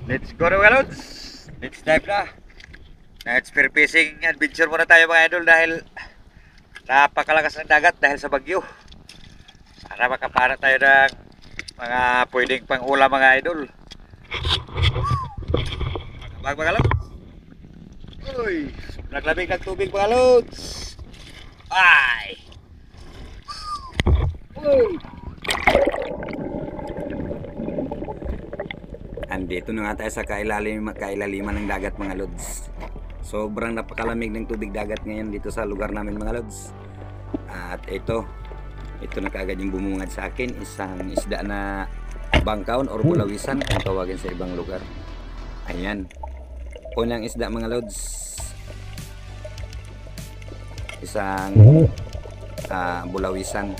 Let's go na mga lods. Let's dive na. Spear fishing adventure muna tayo mga idol dahil napakalakas ng dagat dahil sa bagyo. Sana makapana tayo ng mga pwedeng pang ulam mga idol. Mga lods. Uy, naglamig ng tubig mga lods. Ay! Uy! Andito na nga tayo sa kailaliman ng dagat mga lods. Sobrang napakalamig ng tubig dagat ngayon dito sa lugar namin mga lods. At ito na kaagad yung bumungad sa akin, isang isda na bangkaon or bulawisan kung tawagin sa ibang lugar. Ayan, unang isda mga lods, isang bulawisan.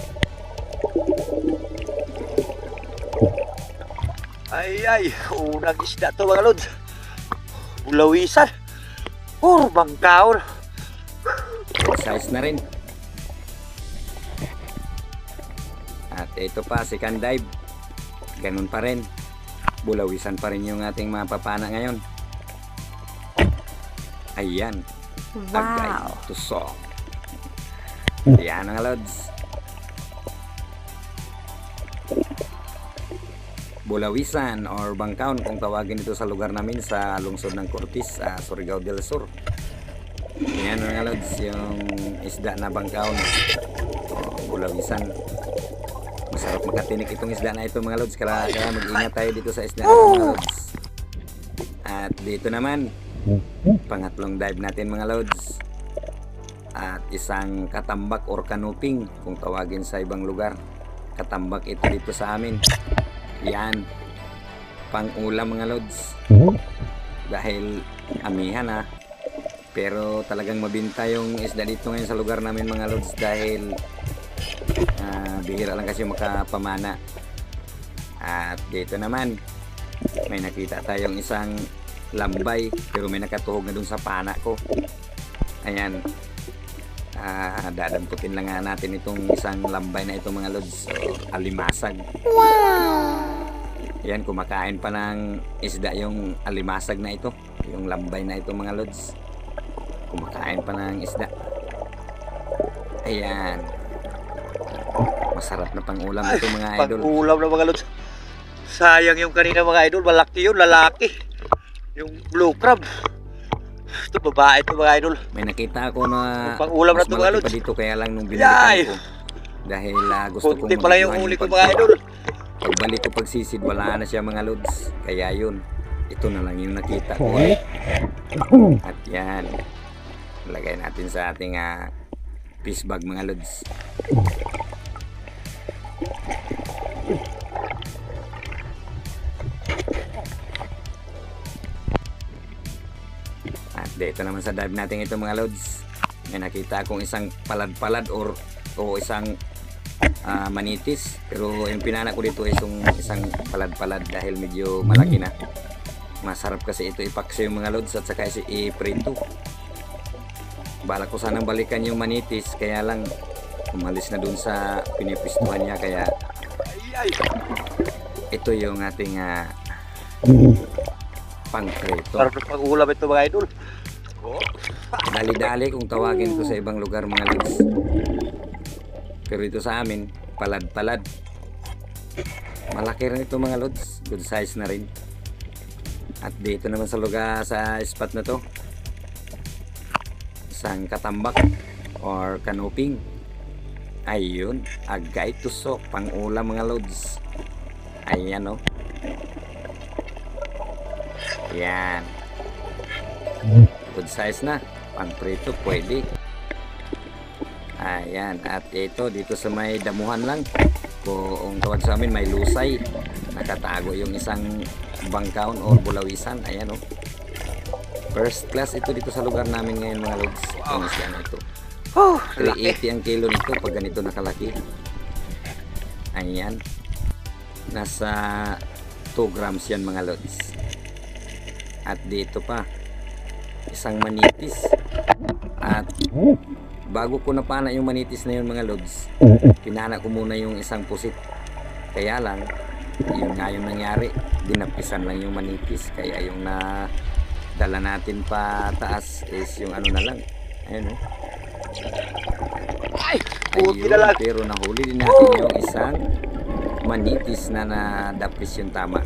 Ay, unang isda to mga lods. Bulawisan. Bangkaon. Size na rin. At ito pa, second dive. Ganun pa rin. Bulawisan pa rin yung ating mapapana ngayon. Ayan. Wow. Agay, tusok. Ayan mga lods. Bulawisan or bangkaon kung tawagin ito sa lugar namin sa lungsod ng Cortis, Surigao del Sur. Yan mga lods, yung isda na bangkaon o bulawisan. Masarap makatinik itong isda na ito mga lods, kaya mag-ingat tayo dito sa isda na ito mga lods. At dito naman, pangatlong dive natin mga lods. At isang katambak or kanuping kung tawagin sa ibang lugar. Katambak ito dito sa amin. Yan, pang ulam mga lods. Dahil amihan pero talagang mabinta yung isda dito ngayon sa lugar namin mga lods dahil bihira lang kasi makapamana. At dito naman may nakita tayong isang lambay pero may nakatuhog na dun sa pana ko. Ayan, dadamputin lang nga natin itong isang lambay na ito mga lods, so, alimasag. Wow! Ayan, kumakain pa ng isda yung alimasag na ito, yung lambay na ito mga lods. Kumakain pa ng isda. Ayan, masarap na pang ulam ito mga idol. Pang ulam na mga lods. Sayang yung kanina mga idol, malaki yun, lalaki. Yung blue crab. Ito babae ito mga idol. May nakita ako na pang ulam na mas ito mga malaki lods. pa dito kaya lang nung binalikan ko. Dahil gusto kong kunti pala yung mabigyuhan huli ko pagkuha. mga idol. Pagbalik ko pagsisid, wala na siya mga lods. Kaya yun, ito na lang yung nakita ko. At yan, lagay natin sa ating fish bag mga lods. At dito naman sa dive natin ito mga lods, may nakita akong isang palad-palad o isang manitis, pero yung pinana ko dito is yung isang palad-palad dahil medyo malaki na. Masarap kasi ito ipaksa yung mga lods at saka i-prito. Bala ko sanang balikan yung manitis, kaya lang umalis na dun sa pinipistuhan niya, kaya ito yung ating pang-prito. Sarap na pang ulam ito mga idol. Dali-dali kung tawagin ito sa ibang lugar mga lods. Pero ito sa amin, palad-palad. Malaki rin ito mga lods, good size na rin. At dito naman sa lugar, sa spot na to, isang katambak or kanuping. Ayun, agay tusok, pang ulam mga lods. Ayan o. Yan, good size na, pang prito pwede. Ayan, at ito dito sa may damuhan lang, kung tawag sa amin may lusay, nakatago yung isang bangkaon or bulawisan. Ayan o, first class ito dito sa lugar namin ngayon mga lods. Ang isda na ito, 380 ang kilo nito pag ganito nakalaki. Ayan, nasa 2 grams yan mga lods. At dito pa isang manitis. At bago ko napana yung manitis na yun mga lods, pinana ko muna yung isang pusit. Kaya lang, yun nga yung nangyari. dinapisan lang yung manipis, kaya yung na dala natin pa taas is yung ano na lang, ayun oh. Ay, puti na Ayun, lang. pero nahuli din natin yung isang manipis na nadapis yung tama.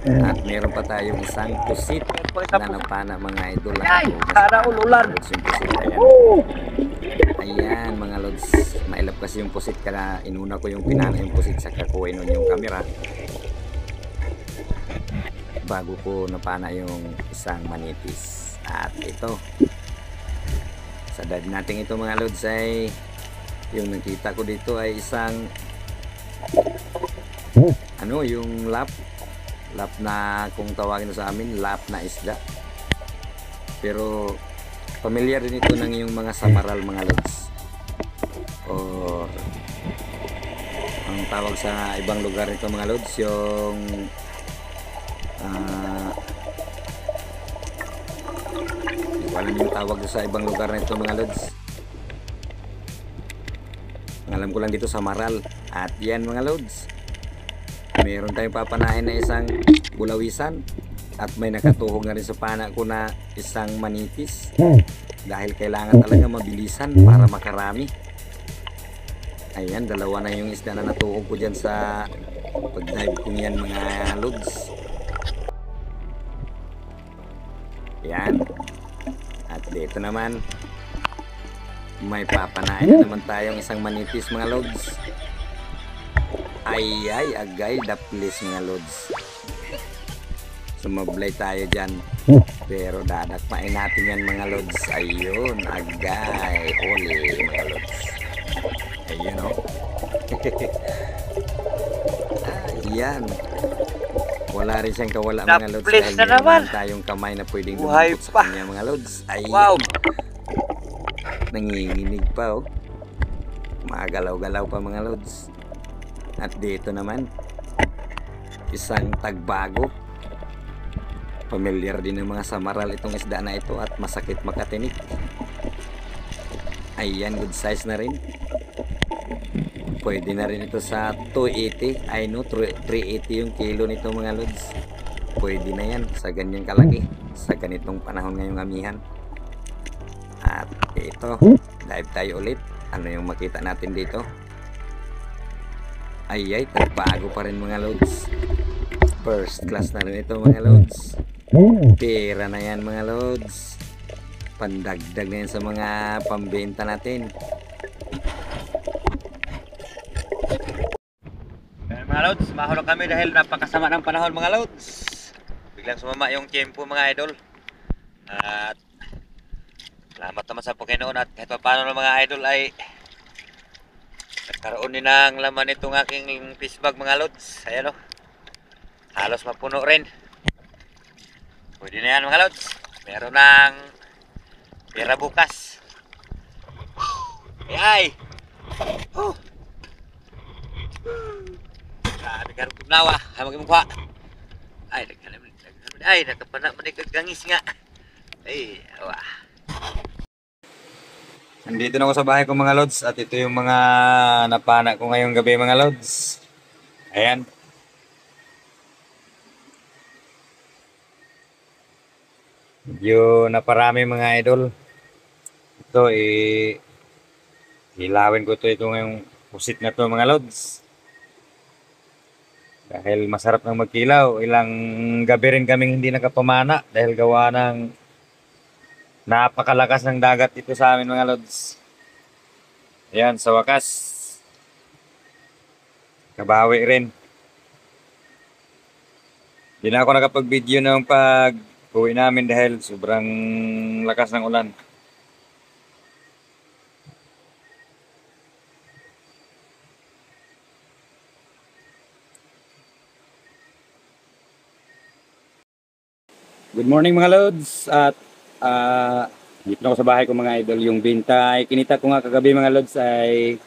At meron pa tayong isang pusit na napana mga idol. Ay, sana ululan. Yung pusit, ayan. Ayan mga lods, nailap kasi yung pusit, kaya inuna ko yung pinana yung pusit sa kakuha nun yung camera bago ko napana yung isang manipis. At ito, sa dive natin ito mga lods ay yung nakita ko dito ay isang ano, yung lap na kung tawagin sa amin, lap na isda. Pero familiar din ito ng yung mga samaral mga lods, or ang tawag sa ibang lugar nito mga lods yung hindi ko alam yung tawag sa ibang lugar nito mga lods. Ang alam ko lang dito samaral. At yan mga lods, meron tayong papanain na isang bulawisan at may nakatuhog na rin sa pana ko na isang manipis, dahil kailangan talaga mabilisan para makarami. Ayan, dalawa na yung isda na natuhog ko dyan sa pag-dive kong yan mga lods. Yan. At dito naman may papanain na naman tayong isang manipis mga lods. Ay agay daplis mga lods. Sumablay tayo dyan, pero dadakmain natin yan mga lods. Ayun, agay uli mga lods. Ayun o. Ayan, wala rin siyang kawala mga lods, Daplis dahil na naman. meron tayong kamay na pwedeng Buhay dumukot pa. sa kanya mga lods. Ayun, Wow. nanginginig pa oh. Magalaw-galaw pa mga lods. At dito naman isang tagbago. Familiar din ng mga samaral itong isda na ito at masakit makatinik. Ayan, good size na rin. Pwede na rin ito sa 280. I know 380 yung kilo nito mga lods. Pwede na yan sa ganyang kalaki, sa ganitong panahon ngayong amihan. At ito, dive tayo ulit. Ano yung makita natin dito? Ay, tagbago pa rin mga lods. First class na rin ito mga lods. Pera na yan mga lods. Pandagdag na yan sa mga pambenta natin. Mga lods, mahulog kami dahil napakasama ng panahon mga lods. Biglang sumama yung tiempo mga idol. At salamat naman sa Panginoon at kahit paano ng mga idol ay nagkaroon din ng laman itong aking fish bag mga lods. Ayan o, halos mapuno rin. Pwede na yan mga lods. Meron ng pera bukas. Ay! Oh! Grabe ka rin kumlawa. Ay magimukha. Ay, ay, nakapana man ikagangis nga. Ay, awa. Nandito na ako sa bahay ko mga lods, at ito yung mga napana ko ngayong gabi mga lods. Ayan. Medyo naparami mga idol. Ito hilawin ko ito ngayong pusit na to mga lods. Dahil masarap ng magkilaw. Ilang gabi rin kaming hindi nakapamana dahil gawa ng napakalakas ng dagat dito sa amin mga lods. Ayan, sa wakas kabawi rin. Hindi na ako nakapag-video ng pag-uwi namin dahil sobrang lakas ng ulan. Good morning mga lods, at dito na ako sa bahay ko mga idol. Yung binta ay kinita ko nga kagabi mga lods ay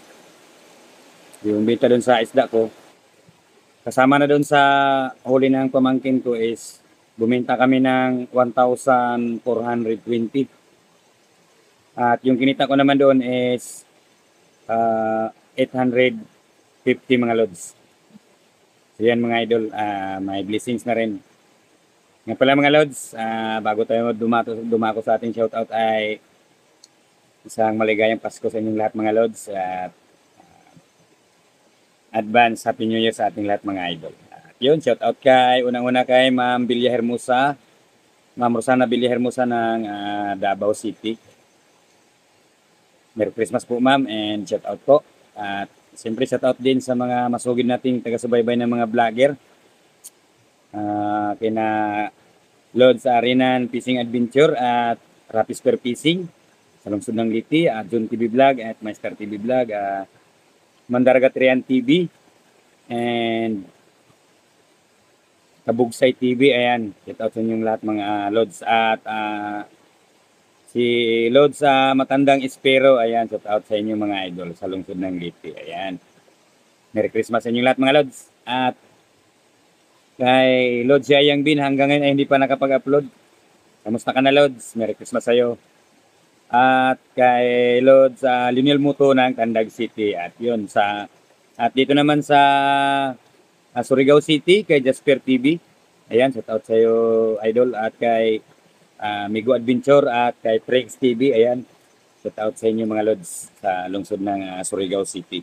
yung binta doon sa isda ko. Kasama na doon sa huli ng pamangkin ko is buminta kami ng 1,420. At yung kinita ko naman doon is 850 mga lods. So yan mga idol, may blessings na rin. Nga pala mga lods, bago tayo dumako sa ating shoutout ay isang maligayang Pasko sa inyong lahat mga lods at advance Happy New Year sa ating lahat mga idol. At yun, shoutout kay unang-una kay Ma'am Bilya Hermosa, Ma'am Rosana Bilya Hermosa ng Davao City. Merry Christmas po ma'am and shoutout po. At siyempre shoutout din sa mga masugid nating taga-subaybay ng mga vlogger. Kina Lods Arinan Fishing Adventure at Rapis Per Fishing sa lungsod ng Liti, at John TV Vlog at Master TV Vlog, Mandaragat Rian TV and Kabugsay TV. Ayan, shout out sa inyong lahat mga Lods. At si Lods Matandang Espero, ayan, shout out sa inyong mga idol sa lungsod ng Liti. Ayan, Merry Christmas sa inyong lahat mga Lods. At kay Lods Yayang Bin, hanggang ngayon ay hindi pa nakapag-upload. Kamusta ka na Lods? Merry Christmas sa'yo. At kay Lods Lionel Muto ng Tandag City. At yun, at dito naman sa Surigao City, kay Jasper TV. Ayan, shout out sa iyo idol. At kay Migo Adventure at kay Frex TV. Ayan, shout out sa inyo mga Lods sa lungsod ng Surigao City.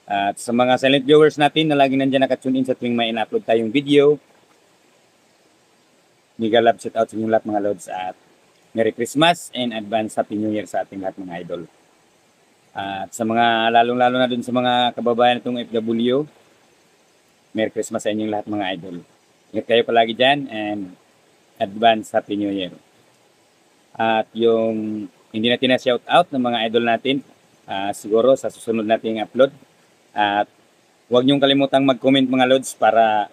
At sa mga silent viewers natin na lagi nandiyan nakatune in sa tuwing may in-upload tayong video, mega love shout out sa inyo lahat mga Lods. At Merry Christmas and advance Happy New Year sa ating lahat mga idol. At sa mga lalong-lalo na dun sa mga kababayan itong FW, Merry Christmas sa inyong lahat mga idol. Ingat kayo palagi dyan and advance Happy New Year. At yung hindi natin na shout out ng mga idol natin, siguro sa susunod nating upload. At huwag niyong kalimutang mag-comment mga Lods para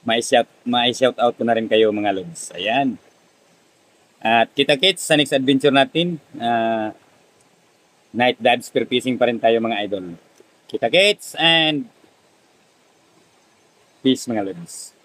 ma-shout out ko na rin kayo mga Lods. Ayan. At kita-kits sa next adventure natin. Night dive spear fishing pa rin tayo mga idol. Kita-kits and peace mga Lods.